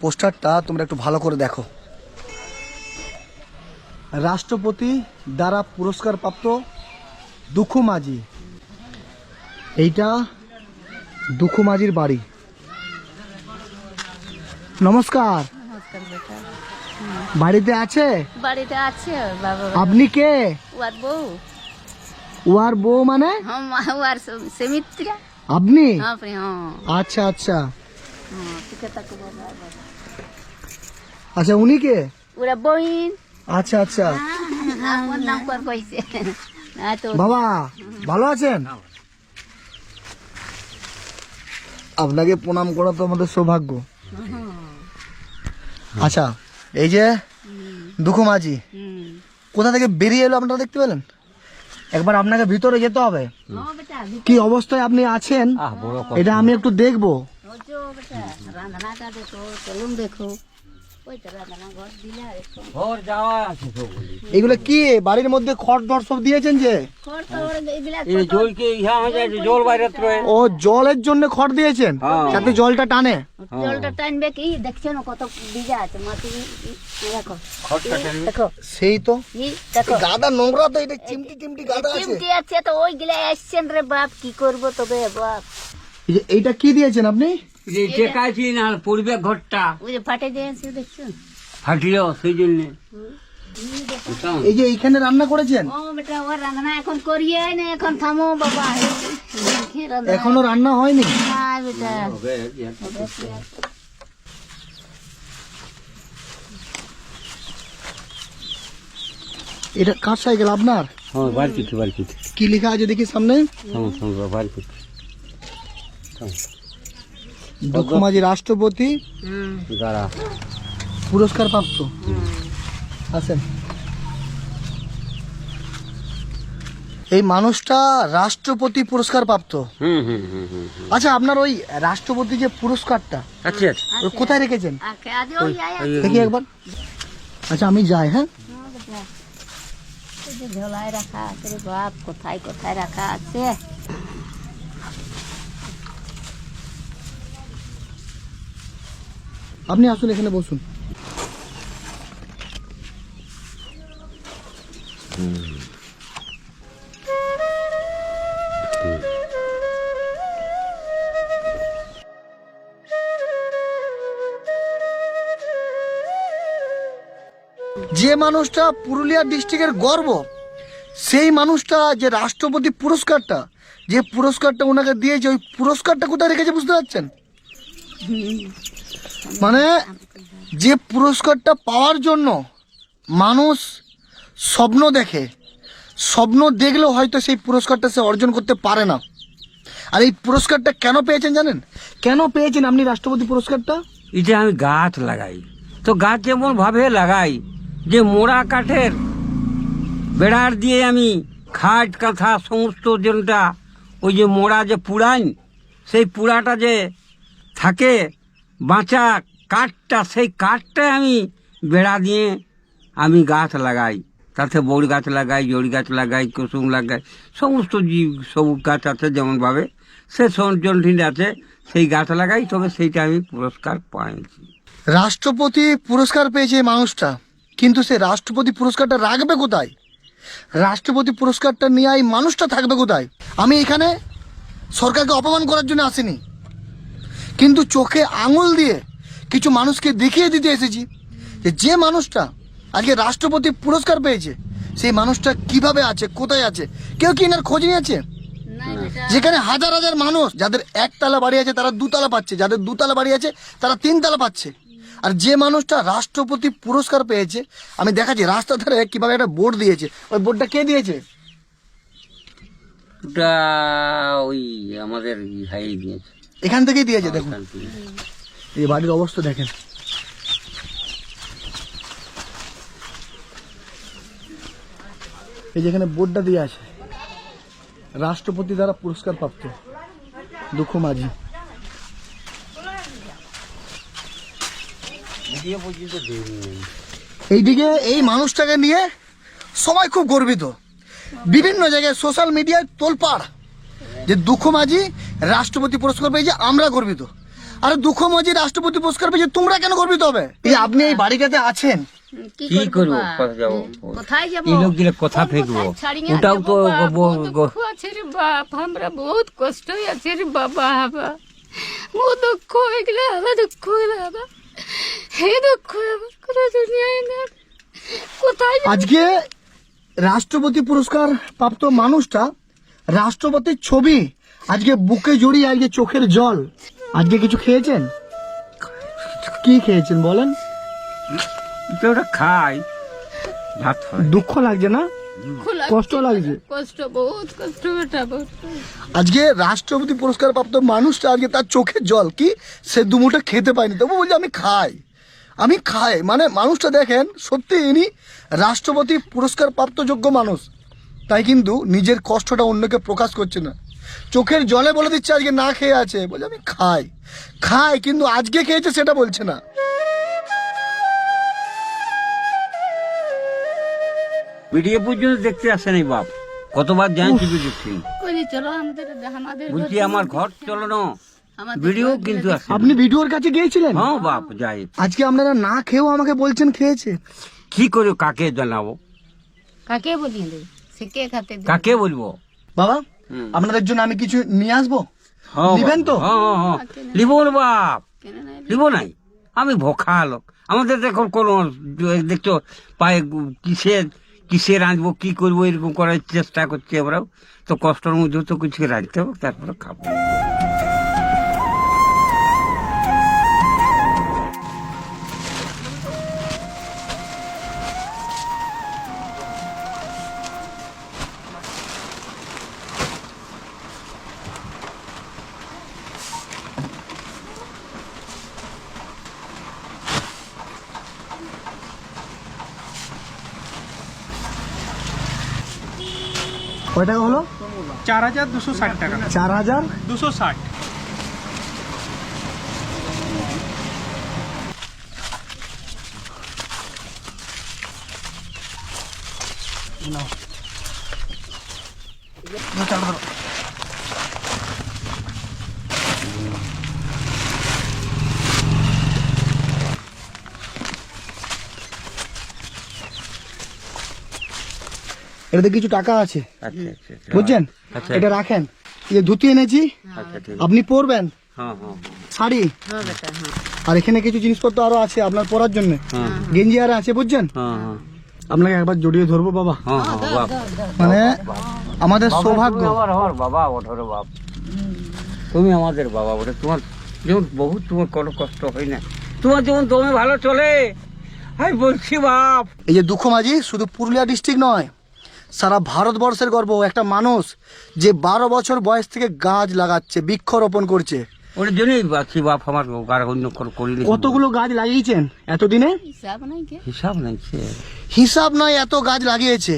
পোস্টারটা তোমরা একটু ভালো করে দেখো। রাষ্ট্রপতি দ্বারা পুরস্কার প্রাপ্ত দুখু মাঝি, এইটা দুখু মাঝির বাড়ি। নমস্কার। নমস্কার বেটা। বাড়িতে আছে? বাড়িতে আছে বাবা। আপনি কে? ওয়ার বউ। ওয়ার বউ মানে? হ্যাঁ ওয়ার সুমিত্রা। আপনি? হ্যাঁ। আচ্ছা আচ্ছা ঠিক আছে বাবা। আচ্ছা, উনি কে? ওরা বইন। আচ্ছা আচ্ছা আমার নাম কর কইছে। না তো বাবা ভালো আছেন? আপনাকে প্রণাম করা তো আমাদের সৌভাগ্য। আচ্ছা, এই যে দুখু মাঝি কোথা থেকে বেরিয়ে এলো আপনারা দেখতে পেলেন? একবার আপনাকে ভিতরে যেতে হবে। বেটা কি অবস্থায় আপনি আছেন এটা আমি একটু দেখবো। ওজো বেটা রান্নাটা দেখো, চলুন দেখো। ওই তো রান্না ঘর দিলা একটু। ঘর যাওয়া আছে তো বলি। এগুলো কি বাড়ির মধ্যে খড় টড় সব দিয়েছেন যে? ঘর তো ওরা এগুলা এই জলকে ইহা হয়ে যায়, জল বাইরে রয়ে। ও জলের জন্য খড় দিয়েছেন যাতে জলটা টানে। জলটা টানবে কি দেখছো না কত ভিজা আছে মাটি। দেখো খড়টা টানবে। দেখো সেই তো এই দেখো গাদা নোংরা তো, এটা চিমটি চিমটি গাদা আছে। চিমটি আছে তো ওইগুলা আসছেন রে বাপ, কি করবো তবে বাপ। এই যে এইটা কি দিয়েছেন আপনি? যে টেকাইছি না পড়বে ঘরটা ওই যে ফাটে দিয়েছে দেখছো। ফাটিল সেই জন্য। এই যে এইখানে রান্না করেছেন? ও বেটা ওর রান্না এখন করিয়ে না, এখন থামো বাবা। এখনো রান্না হয়নি? না বেটা। এটা কার সাইকেল আপনার? হ্যাঁ বাড়ি পিঠে। কি লেখা আছে দেখি সামনে? বাড়ি পিঠে দুখু মাঝি রাষ্ট্রপতি গাড়া পুরস্কার প্রাপ্ত। আছেন এই মানুষটা রাষ্ট্রপতি পুরস্কার প্রাপ্ত। আচ্ছা, আপনার ওই রাষ্ট্রপতি যে পুরস্কারটা আচ্ছা ওটা কোথায় রেখেছেন আজ ওই আয়া দেখি একবার। আচ্ছা আমি যাই। হ্যাঁ বেটা এই যে ঝোলায় রাখা আছে রে বাপ, কোথায় কোথায় রাখা আছে। আপনি আসুন, এখানে বসুন। যে মানুষটা পুরুলিয়া ডিস্ট্রিক্টের গর্ব, সেই মানুষটা যে রাষ্ট্রপতি পুরস্কারটা, যে পুরস্কারটা ওনাকে দিয়েছে, ওই পুরস্কারটা কোথায় রেখেছে বুঝতে পারছেন? মানে যে পুরস্কারটা পাওয়ার জন্য মানুষ স্বপ্ন দেখে, স্বপ্ন দেখলেও হয়তো সেই পুরস্কারটা সে অর্জন করতে পারে না। আর এই পুরস্কারটা কেন পেয়েছেন জানেন? কেন পেয়েছেন আপনি রাষ্ট্রপতি পুরস্কারটা? এটা আমি গাছ লাগাই তো, গাছ যেমন ভাবে লাগাই যে মোড়া কাঠের বেড়ার দিয়ে আমি খাট কাঁথা সমস্ত যেটা ওই যে মোড়া যে পুড়াই, সেই পুড়াটা যে থাকে বাঁচা কাঠটা, সেই কাঠটাই আমি বেড়া দিয়ে আমি গাছ লাগাই। তাতে বড় গাছ লাগাই, জড়ি গাছ লাগাই, কুসুম লাগাই, সমস্ত জীব সবুজ গাছ আছে যেমনভাবে সে সঞ্চল আছে, সেই গাছ লাগাই। তবে সেইটা আমি পুরস্কার পাইছি। রাষ্ট্রপতি পুরস্কার পেয়েছে এই মানুষটা, কিন্তু সে রাষ্ট্রপতি পুরস্কারটা রাখবে কোথায়? রাষ্ট্রপতি পুরস্কারটা নিয়ে এই মানুষটা থাকবে কোথায়? আমি এখানে সরকারকে অপমান করার জন্য আসিনি, কিন্তু চোখে আঙুল দিয়ে কিছু মানুষকে দেখিয়ে দিতে এসেছি যে মানুষটা আজকে রাষ্ট্রপতি পুরস্কার পেয়েছে সেই মানুষটা কিভাবে আছে, কোথায় আছে। কেউ কি এনার খোঁজ নিয়েছে? না বেটা যেখানে হাজার হাজার মানুষ, যাদের একতলা বাড়ি আছে তারা দুতলা পাচ্ছে, যাদের দুতলা বাড়ি আছে তারা তিনতলা পাচ্ছে। আর যে মানুষটা রাষ্ট্রপতি পুরস্কার পেয়েছে, আমি দেখাচ্ছি রাস্তার ধারে কিভাবে একটা বোর্ড দিয়েছে। ওই বোর্ডটা কে দিয়েছে? ওটা ওই আমাদের ভাই দিয়েছে। এখান থেকেই দিয়েছে। দেখুন এই বাড়ির অবস্থা দেখেন। এই যেখানে বোর্ডটা দিয়ে আছে, রাষ্ট্রপতি দ্বারা পুরস্কার প্রাপ্ত দুখু মাঝি। এইদিকে এই মানুষটাকে নিয়ে সবাই খুব গর্বিত, বিভিন্ন জায়গায় সোশ্যাল মিডিয়ায় তোলপাড় যে দুখু মাঝি রাষ্ট্রপতি পুরস্কার পেয়েছে, আমরা গর্বিত। আরে দুঃখ মাঝে রাষ্ট্রপতি পুরস্কার পেয়েছে, তোমরা কেন গর্বিত হবে? এই আপনি এই বাড়িটাতে আছেন, কি করবো, কোথায় যাবো? কোথায় যাবো? এই লোক দিলে কথা ফেকবো, ওটাও তো দুঃখ আছে রে বাপ, আমরা বহুত কষ্ট আছে রে বাবা। বহুত দুঃখ হয়ে গেলে আবার দুঃখ হয়ে আবার হে দুঃখ আবার কোনো দুনিয়ায় না। কোথায় যাবো? আজকে রাষ্ট্রপতি পুরস্কার প্রাপ্ত মানুষটা রাষ্ট্রপতির ছবি আজকে বুকে জড়িয়ে, আজকে চোখের জল। আজকে কিছু খেয়েছেন? কি খেয়েছেন বলেন? ওটা খাই, ভাত হয়। দুঃখ লাগছে না? দুঃখ লাগছে, কষ্ট লাগছে? কষ্ট, বহুত কষ্ট বেটা, বহুত কষ্ট। আজকে রাষ্ট্রপতি পুরস্কার প্রাপ্ত মানুষটা আজকে তার চোখের জল কি সে দুমুঠো খেতে পায়নি, তবু বলছে আমি খাই। মানে মানুষটা দেখেন, সত্যি ইনি রাষ্ট্রপতি পুরস্কার প্রাপ্ত যোগ্য মানুষ, তাই কিন্তু নিজের কষ্টটা অন্যকে প্রকাশ করছে না, চোখের জলে বলে দিচ্ছে আজকে না খেয়ে আছে, বলছে আমি খাই, কিন্তু আজকে খেয়েছে সেটা বলছে না। ভিডিও পর্যন্ত দেখতে আসেনি বাপ, কতবার জানছি ভিডিও দেখছি, কই চলো আমাদের বলছি আমার ঘর চলো না, আমাদের ভিডিও কিন্তু আসে। আপনি ভিডিওর কাছে গিয়েছিলেন? হ্যাঁ বাপ যাই, আজকে আপনারা না খেয়েও আমাকে বলছেন খেয়েছে। কি করে কাকে জানাবো, কাকে বলিয়ে দেবে, সে কে খাতে দেবে? কাকে বলবো? বাবা, আপনাদের জন্য আমি কিছু নিয়ে আসবো, হ্যাঁ নিবেন তো? হ্যাঁ লিবো না বাপ, কেন নাই? লিবো নাই, আমি ভোখা লোক, আমাদের দেখুন কোনো দেখছো পায়ে কিসে রাঁধবো, কি করবো, এরকম করার চেষ্টা করছি আমরাও, তো কষ্টের মধ্যে তো কিছু রাঁধতে হবে, তারপরে খাবো। কয় টাকা হলো? 4260 টাকা। 4260। এটাতে কিছু টাকা আছে, আচ্ছা আচ্ছা আচ্ছা। বুঝছেন? আচ্ছা। এটা রাখেন। এই ধুতি এনেছি, আচ্ছা ঠিক, আপনি পরবেন, হ্যাঁ হ্যাঁ শাড়ি, হ্যাঁ বেটা, হ্যাঁ। আর এখানে কিছু জিনিসপত্র আরো আছে আপনার পরার জন্য, হ্যাঁ গেঞ্জি আর আছে, বুঝছেন? হ্যাঁ হ্যাঁ আপনাকে একবার জড়িয়ে ধরবো বাবা, হ্যাঁ হ্যাঁ বাপ, মানে আমাদের সৌভাগ্য। আমার বাবা ওঠো বাপ, তুমি আমাদের বাবা ওঠে, তোমার যেমন বহুত তোমার কোনো কষ্ট হয় না, তোমার যেমন দমে ভালো চলে, আমি বলছি বাপ। এই যে দুঃখ মাঝি শুধু পুরুলিয়া ডিস্ট্রিক্ট নয়, সারা ভারতবর্ষের গর্ব, একটা মানুষ যে 12 বছর বয়স থেকে গাছ লাগাচ্ছে, বৃক্ষরোপণ করছে। ওর জন্যই বাচ্ছি বাপ, আমার আর অন্য করিনি। কতগুলো গাছ লাগিয়েছেন এতদিনে? হিসাব নাই কে? হিসাব নাই সে, হিসাব নয়, এত গাছ লাগিয়েছে,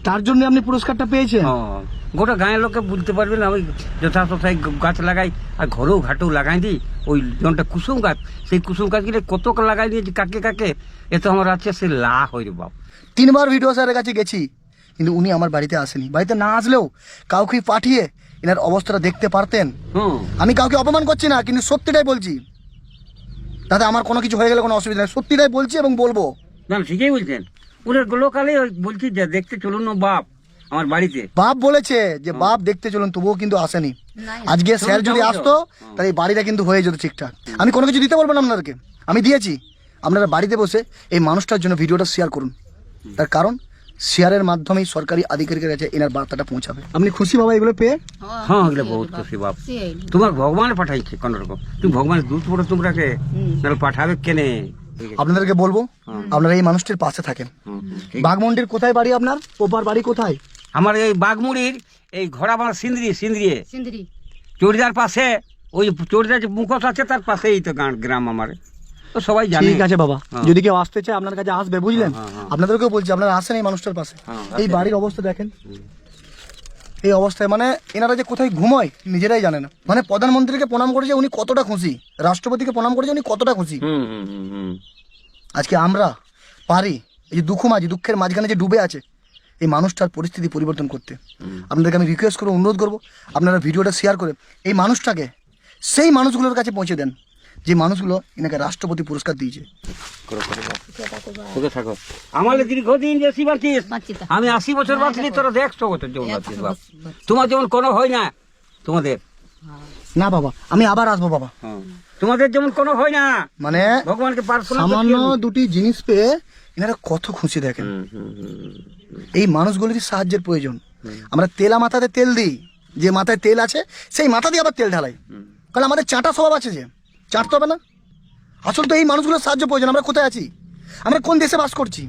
তার জন্য আপনি পুরস্কারটা পেয়েছেন। হ্যাঁ, গোটা গাঁয়ের লোকে বলতে পারবে না, আমি যথাযথায় গাছ লাগাই, আর ঘরেও ঘাটেও লাগাই দিই, ওই যেমনটা কুসুম গাছ, সেই কুসুম গাছগুলো কত লাগাই দিয়েছি কাকে কাকে, এ তো আমার আছে সে লা হয় রে বাপ। 3 বার ভিডিও স্যারের কাছে গেছি, কিন্তু উনি আমার বাড়িতে আসেনি। বাড়িতে না আসলেও কাউকে পাঠিয়ে এনার অবস্থাটা দেখতে পারতেন। হুম, আমি কাউকে অপমান করছি না, কিন্তু সত্যিটাই বলছি, তাতে আমার কোনো কিছু হয়ে গেলে কোনো অসুবিধা নেই, সত্যিটাই বলছি এবং বলবো। না ঠিকই বলছেন, ওদের লোকালে বলছি যে দেখতে চলুন না বাপ আমার বাড়িতে। বাপ বলেছে যে বাপ দেখতে চলুন, তবুও কিন্তু আসেনি। নাই। আজকে স্যার যদি যাও, আসতো তাহলে এই বাড়িটা কিন্তু হয়ে যেত ঠিকঠাক। আমি কোনো কিছু দিতে বলবো না আপনাদেরকে, আমি দিয়েছি। আপনারা বাড়িতে বসে এই মানুষটার জন্য ভিডিওটা শেয়ার করুন, তার কারণ শেয়ারের মাধ্যমেই সরকারি আধিকারিকের কাছে এনার বার্তাটা পৌঁছাবে। আপনি খুশি বাবা এগুলো পেয়ে? হ্যাঁ এগুলো বহুত খুশি বাপ, সে আইলো। তোমার ভগবান পাঠাইছে কোন রকম, তুমি ভগবানের দূত পড়ো তোমরাকে, নাহলে পাঠাবে কেনে। আপনাদেরকে বলবো আপনারা এই মানুষটির পাশে থাকেন। বাঘমন্ডির কোথায় বাড়ি আপনার? ওপার বাড়ি কোথায়? আমার এই বাগমুড়ির এই ঘোড়াবাড়া সিন্দ্রিয়ে সিন্দ্রি। চড়িদার পাশে, ওই চড়িদার যে মুখোশ আছে তার পাশেই তো গ্রাম আমার, তো সবাই জানে। ঠিক আছে বাবা, হ্যাঁ। যদি কেউ আসতে চায় আপনার কাছে আসবে, বুঝলেন? হ্যাঁ, হ্যাঁ। আপনাদেরকেও বলছি আপনারা আসেন এই মানুষটার পাশে। হ্যাঁ, এই বাড়ির অবস্থা দেখেন, এই অবস্থায় মানে এনারা যে কোথায় ঘুমোয় নিজেরাই জানে না। মানে প্রধানমন্ত্রীকে প্রণাম করেছে উনি কতটা খুশি, রাষ্ট্রপতিকে প্রণাম করেছে উনি কতটা খুশি। হুম হুম হুম হুম। আজকে আমরা পারি এই যে দুঃখের মাঝখানে যে ডুবে আছে এই মানুষটার পরিস্থিতি পরিবর্তন করতে। আপনাদেরকে আমি রিকোয়েস্ট করবো, অনুরোধ করবো, আপনারা ভিডিওটা শেয়ার করে এই মানুষটাকে সেই মানুষগুলোর কাছে পৌঁছে দেন যে মানুষগুলো এনাকে রাষ্ট্রপতি পুরস্কার দিয়েছে। তোকে থাকো আমার দীর্ঘদিন বেশি বাঁচিস, আমি 80 বছর বাঁচলি, তোরা 100 বছর যেমন বাঁচিস বাপ। তোমার যেমন কোনো হয় না, তোমাদের না বাবা, আমি আবার আসবো বাবা। তোমাদের যেমন কোনো হয় না, মানে ভগবানকে প্রার্থনা সামান্য দুটি জিনিস পেয়ে এনারা কত খুশি দেখেন। এই মানুষগুলোরই সাহায্যের প্রয়োজন। আমরা তেলা মাথাতে তেল দিই, যে মাথায় তেল আছে সেই মাথা দিয়ে আবার তেল ঢালাই, কারণ আমাদের চাটা স্বভাব আছে, যে চাটতে হবে না। আসল তো এই মানুষগুলোর সাহায্য প্রয়োজন। আমরা কোথায় আছি, আমরা কোন দেশে বাস করছি?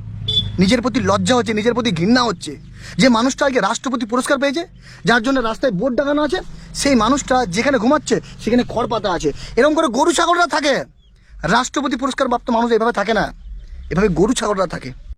নিজের প্রতি লজ্জা হচ্ছে, নিজের প্রতি ঘৃণা হচ্ছে। যে মানুষটা আগে রাষ্ট্রপতি পুরস্কার পেয়েছে, যার জন্য রাস্তায় বোর্ড টাঙানো আছে, সেই মানুষটা যেখানে ঘুমাচ্ছে সেখানে খড় পাতা আছে। এরকম করে গরু ছাগলরা থাকে। রাষ্ট্রপতি পুরস্কার প্রাপ্ত মানুষ এভাবে থাকে না, এভাবে গরু ছাগলরা থাকে।